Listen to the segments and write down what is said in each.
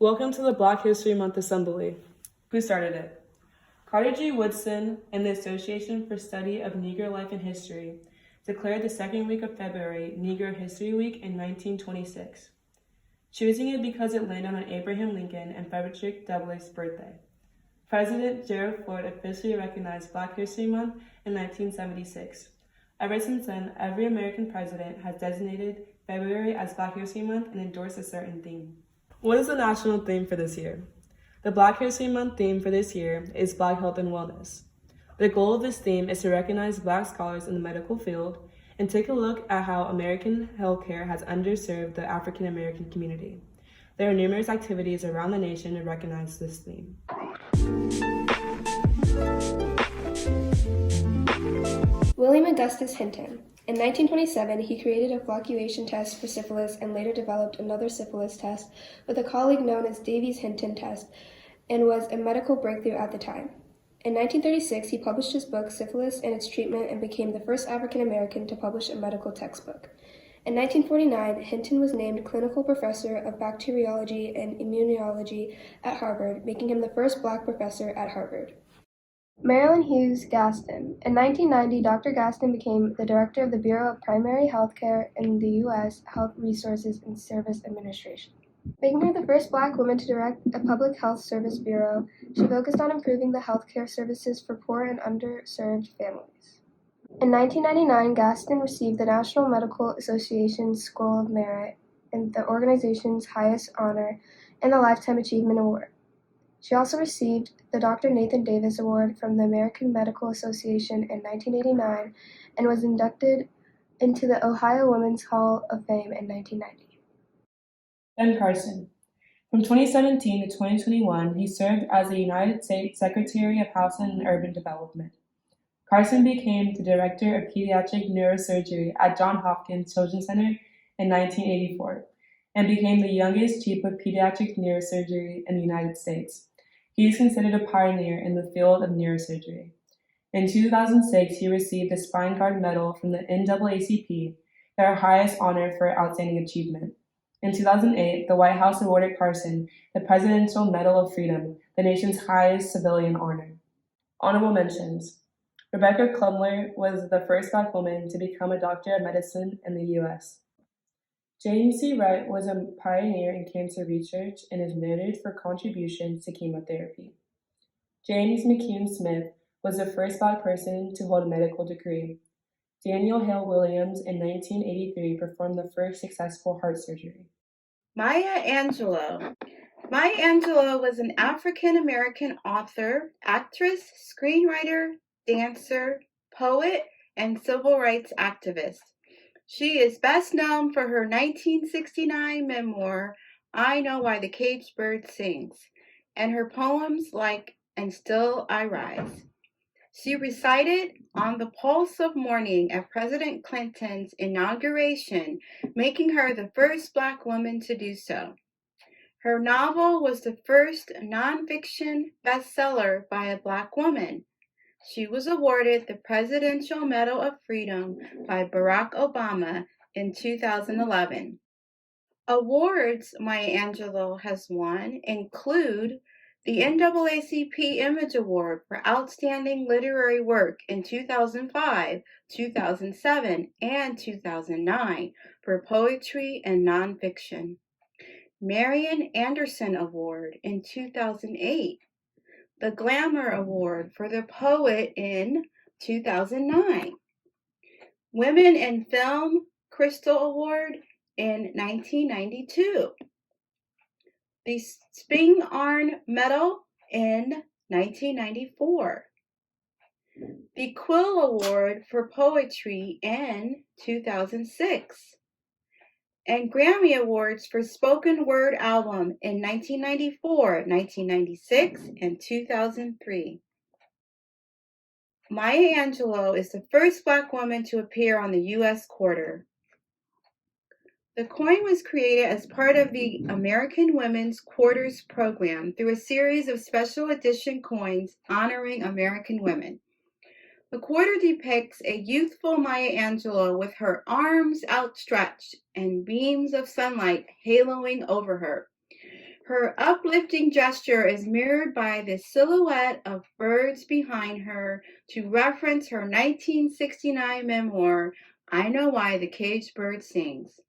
Welcome to the Black History Month Assembly. Who started it? Carter G. Woodson and the Association for Study of Negro Life and History declared the second week of February Negro History Week in 1926, choosing it because it landed on Abraham Lincoln and Frederick Douglass' birthday. President Gerald Ford officially recognized Black History Month in 1976. Ever since then, every American president has designated February as Black History Month and endorsed a certain theme. What is the national theme for this year? The Black History Month theme for this year is Black Health and Wellness. The goal of this theme is to recognize Black scholars in the medical field and take a look at how American healthcare has underserved the African American community. There are numerous activities around the nation to recognize this theme. William Augustus Hinton. In 1927, he created a flocculation test for syphilis and later developed another syphilis test with a colleague known as Davies-Hinton test and was a medical breakthrough at the time. In 1936, he published his book Syphilis and Its Treatment and became the first African American to publish a medical textbook. In 1949, Hinton was named clinical professor of bacteriology and immunology at Harvard, making him the first Black professor at Harvard. Marilyn Hughes Gaston. In 1990, Dr. Gaston became the director of the Bureau of Primary Health Care in the U.S. Health Resources and Service Administration. Making her the first Black woman to direct a public health service bureau, she focused on improving the health care services for poor and underserved families. In 1999, Gaston received the National Medical Association's Scroll of Merit and the organization's highest honor and the Lifetime Achievement Award. She also received the Dr. Nathan Davis Award from the American Medical Association in 1989 and was inducted into the Ohio Women's Hall of Fame in 1990. Ben Carson. From 2017 to 2021, he served as the United States Secretary of Housing and Urban Development. Carson became the Director of Pediatric Neurosurgery at Johns Hopkins Children's Center in 1984 and became the youngest chief of pediatric neurosurgery in the United States. He is considered a pioneer in the field of neurosurgery. In 2006, he received the Spine Guard Medal from the NAACP, their highest honor for outstanding achievement. In 2008, the White House awarded Carson the Presidential Medal of Freedom, the nation's highest civilian honor. Honorable mentions. Rebecca Klumler was the first Black woman to become a doctor of medicine in the U.S. James C. Wright was a pioneer in cancer research and is noted for contributions to chemotherapy. James McCune Smith was the first Black person to hold a medical degree. Daniel Hale Williams in 1983 performed the first successful heart surgery. Maya Angelou. Maya Angelou was an African-American author, actress, screenwriter, dancer, poet, and civil rights activist. She is best known for her 1969 memoir, I Know Why the Caged Bird Sings, and her poems like And Still I Rise. She recited On the Pulse of Morning at President Clinton's inauguration, making her the first Black woman to do so. Her novel was the first nonfiction bestseller by a Black woman. She was awarded the Presidential Medal of Freedom by Barack Obama in 2011. Awards Maya Angelou has won include the NAACP Image Award for Outstanding Literary Work in 2005, 2007, and 2009 for poetry and nonfiction. Marian Anderson Award in 2008. The Glamour Award for the Poet in 2009. Women in Film Crystal Award in 1992. The Spingarn Medal in 1994. The Quill Award for Poetry in 2006. And Grammy Awards for Spoken Word Album in 1994, 1996, and 2003. Maya Angelou is the first Black woman to appear on the U.S. quarter. The coin was created as part of the American Women's Quarters program through a series of special edition coins honoring American women. The quarter depicts a youthful Maya Angelou with her arms outstretched and beams of sunlight haloing over her. Her uplifting gesture is mirrored by the silhouette of birds behind her to reference her 1969 memoir, I Know Why the Caged Bird Sings.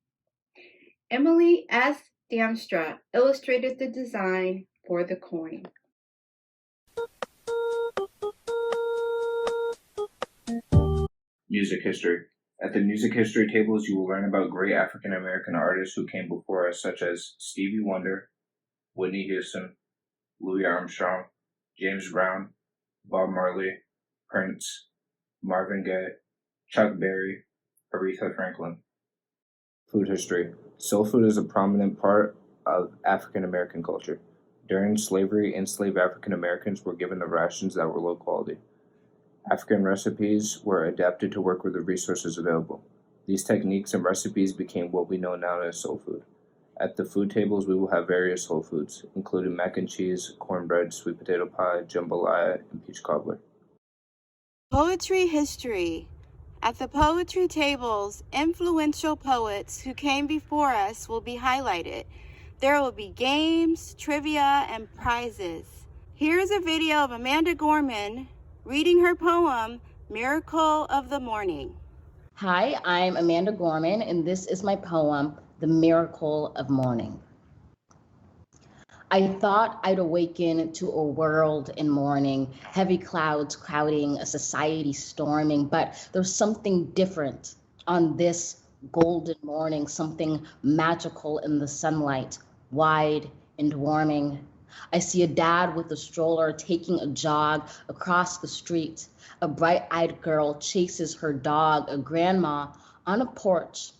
Emily S. Damstra illustrated the design for the coin. Music history. At the music history tables, you will learn about great African American artists who came before us, such as Stevie Wonder, Whitney Houston, Louis Armstrong, James Brown, Bob Marley, Prince, Marvin Gaye, Chuck Berry, Aretha Franklin. Food history. Soul food is a prominent part of African American culture. During slavery, enslaved African Americans were given the rations that were low quality. African recipes were adapted to work with the resources available. These techniques and recipes became what we know now as soul food. At the food tables, we will have various soul foods, including mac and cheese, cornbread, sweet potato pie, jambalaya, and peach cobbler. Poetry history. At the poetry tables, influential poets who came before us will be highlighted. There will be games, trivia, and prizes. Here's a video of Amanda Gorman reading her poem, Miracle of the Morning. Hi, I'm Amanda Gorman, and this is my poem, The Miracle of Morning. I thought I'd awaken to a world in mourning, heavy clouds crowding, a society storming, but there's something different on this golden morning, something magical in the sunlight, wide and warming. I see a dad with a stroller taking a jog across the street. A bright-eyed girl chases her dog, a grandma on a porch,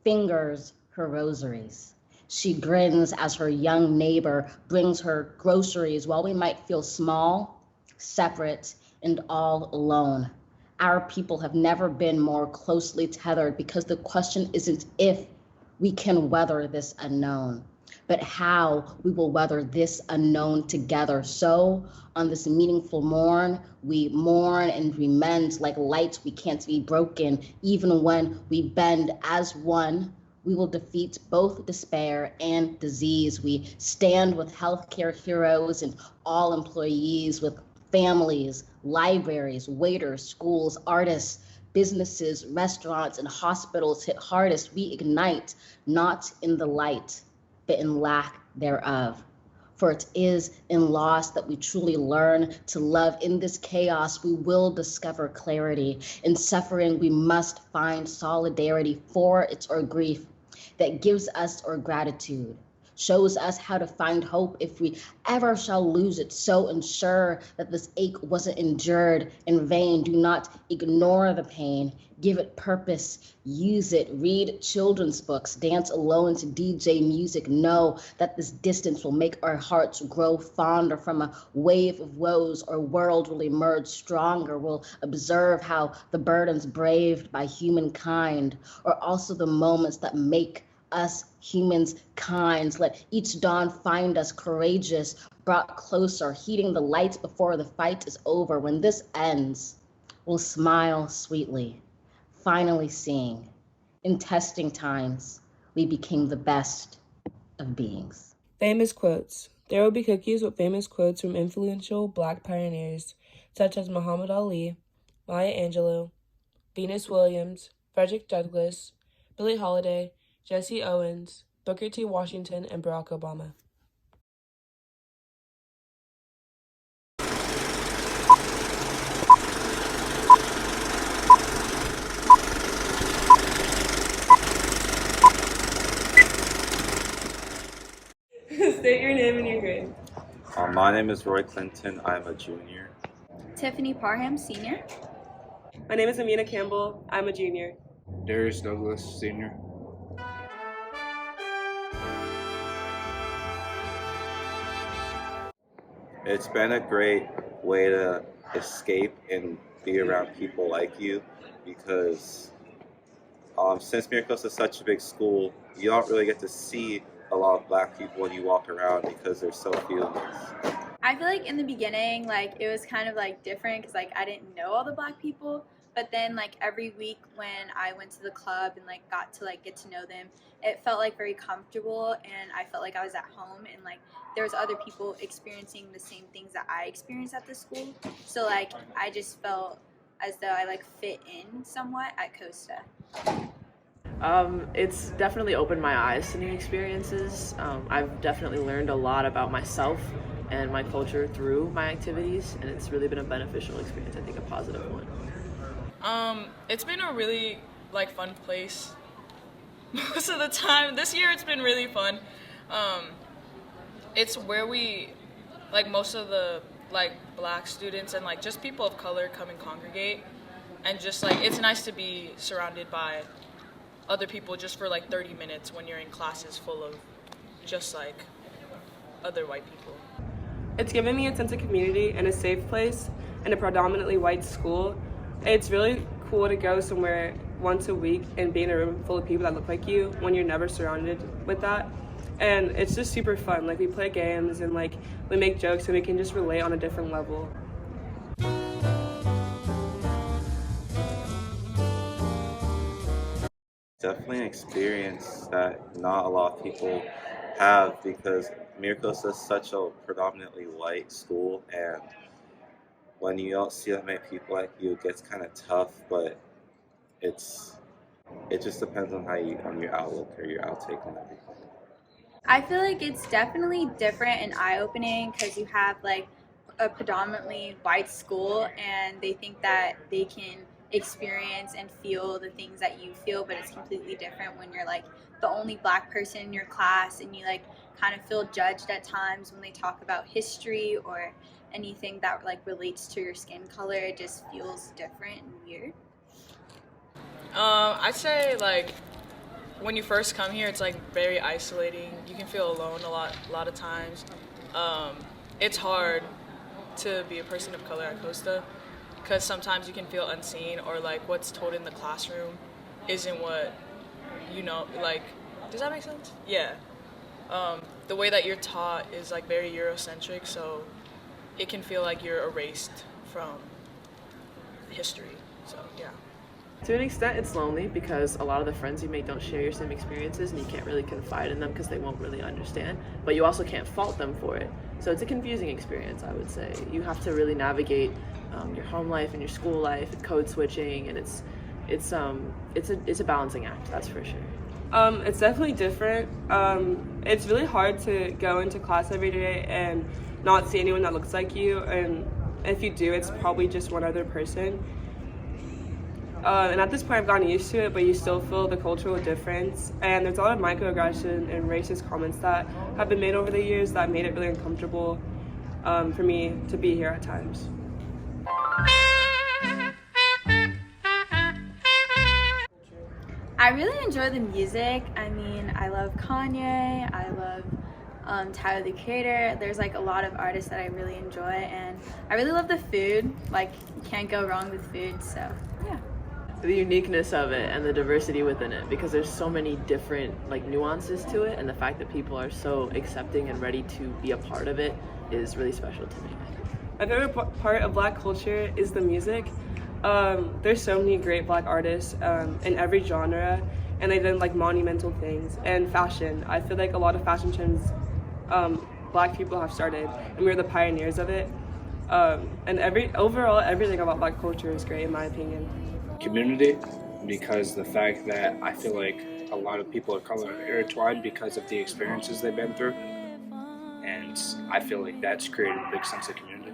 fingers her rosaries. She grins as her young neighbor brings her groceries while we might feel small, separate, and all alone. Our people have never been more closely tethered because the question isn't if we can weather this unknown, but how we will weather this unknown together. So on this meaningful morn, we mourn and we mend like lights we can't be broken. Even when we bend as one, we will defeat both despair and disease. We stand with healthcare heroes and all employees, with families, libraries, waiters, schools, artists, businesses, restaurants, and hospitals hit hardest. We ignite, not in the light, but in lack thereof. For it is in loss that we truly learn to love. In this chaos, we will discover clarity. In suffering, we must find solidarity, for it's our grief that gives us our gratitude, shows us how to find hope if we ever shall lose it. So ensure that this ache wasn't endured in vain. Do not ignore the pain. Give it purpose, use it, read children's books, dance alone to DJ music. Know that this distance will make our hearts grow fonder. From a wave of woes, our world will emerge stronger. We'll observe how the burdens braved by humankind are also the moments that make us humans kind. Let each dawn find us courageous, brought closer, heeding the light before the fight is over. When this ends, we'll smile sweetly, finally seeing, in testing times, we became the best of beings. Famous quotes. There will be cookies with famous quotes from influential Black pioneers such as Muhammad Ali, Maya Angelou, Venus Williams, Frederick Douglass, Billie Holiday, Jesse Owens, Booker T. Washington, and Barack Obama. State your name and your grade. My name is Roy Clinton. I'm a junior. Tiffany Parham, senior. My name is Amina Campbell. I'm a junior. Darius Douglas, senior. It's been a great way to escape and be around people like you because since Mira Costa is such a big school, you don't really get to see a lot of Black people when you walk around because there's so few of us. I feel like in the beginning, it was kind of different because I didn't know all the Black people, But then like every week when I went to the club and like got to like get to know them, it felt like very comfortable, and I felt like I was at home, and like there was other people experiencing the same things that I experienced at the school. So like I just felt as though I like fit in somewhat at Costa. It's definitely opened my eyes to new experiences. I've definitely learned a lot about myself and my culture through my activities, and it's really been a beneficial experience, I think a positive one. It's been a really like fun place most of the time. This year it's been really fun. It's where we, like most of the like black students and like just people of color come and congregate, and just like it's nice to be surrounded by other people just for like 30 minutes when you're in classes full of just like other white people. It's given me a sense of community and a safe place in a predominantly white school. It's really cool to go somewhere once a week and be in a room full of people that look like you when you're never surrounded with that. And it's just super fun. Like we play games and like we make jokes and we can just relate on a different level. Definitely an experience that not a lot of people have, because Mira Costa is such a predominantly white school, and when you don't see that many people like you, it gets kind of tough. But it just depends on on your outlook or your outtake on everything. I feel like it's definitely different and eye-opening because you have like a predominantly white school, and they think that they can experience and feel the things that you feel, but it's completely different when you're like the only black person in your class, and you like kind of feel judged at times when they talk about history or anything that like relates to your skin color. It just feels different and weird. I'd say like when you first come here, it's like very isolating. You can feel alone a lot of times. It's hard to be a person of color at Costa because sometimes you can feel unseen, or like what's told in the classroom isn't what you know. Like, does that make sense? Yeah. The way that you're taught is like very Eurocentric, so it can feel like you're erased from history. So yeah. To an extent, it's lonely because a lot of the friends you make don't share your same experiences, and you can't really confide in them because they won't really understand, but you also can't fault them for it. So it's a confusing experience, I would say. You have to really navigate your home life and your school life and code switching, and it's a balancing act, that's for sure. It's definitely different. It's really hard to go into class every day and not see anyone that looks like you, and if you do, it's probably just one other person. And at this point I've gotten used to it, but you still feel the cultural difference, and there's a lot of microaggression and racist comments that have been made over the years that made it really uncomfortable for me to be here at times. I really enjoy the music. I mean, I love Kanye, I love Tyler the Creator. There's like a lot of artists that I really enjoy, and I really love the food. Like, you can't go wrong with food, so yeah. The uniqueness of it and the diversity within it, because there's so many different like nuances to it, and the fact that people are so accepting and ready to be a part of it is really special to me. My favorite part of black culture is the music. There's so many great black artists in every genre, and they've done like monumental things. And fashion, I feel like a lot of fashion trends black people have started, and we were the pioneers of it. And overall everything about black culture is great in my opinion. Community, because the fact that I feel like a lot of people of color are intertwined because of the experiences they've been through, and I feel like that's created a big sense of community.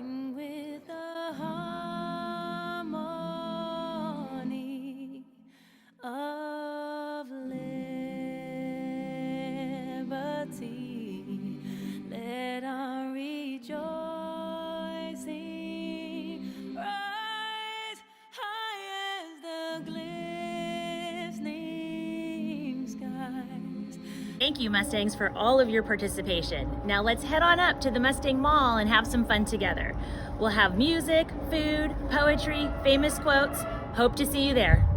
Thank you, Mustangs, for all of your participation. Now let's head on up to the Mustang Mall and have some fun together. We'll have music, food, poetry, famous quotes. Hope to see you there.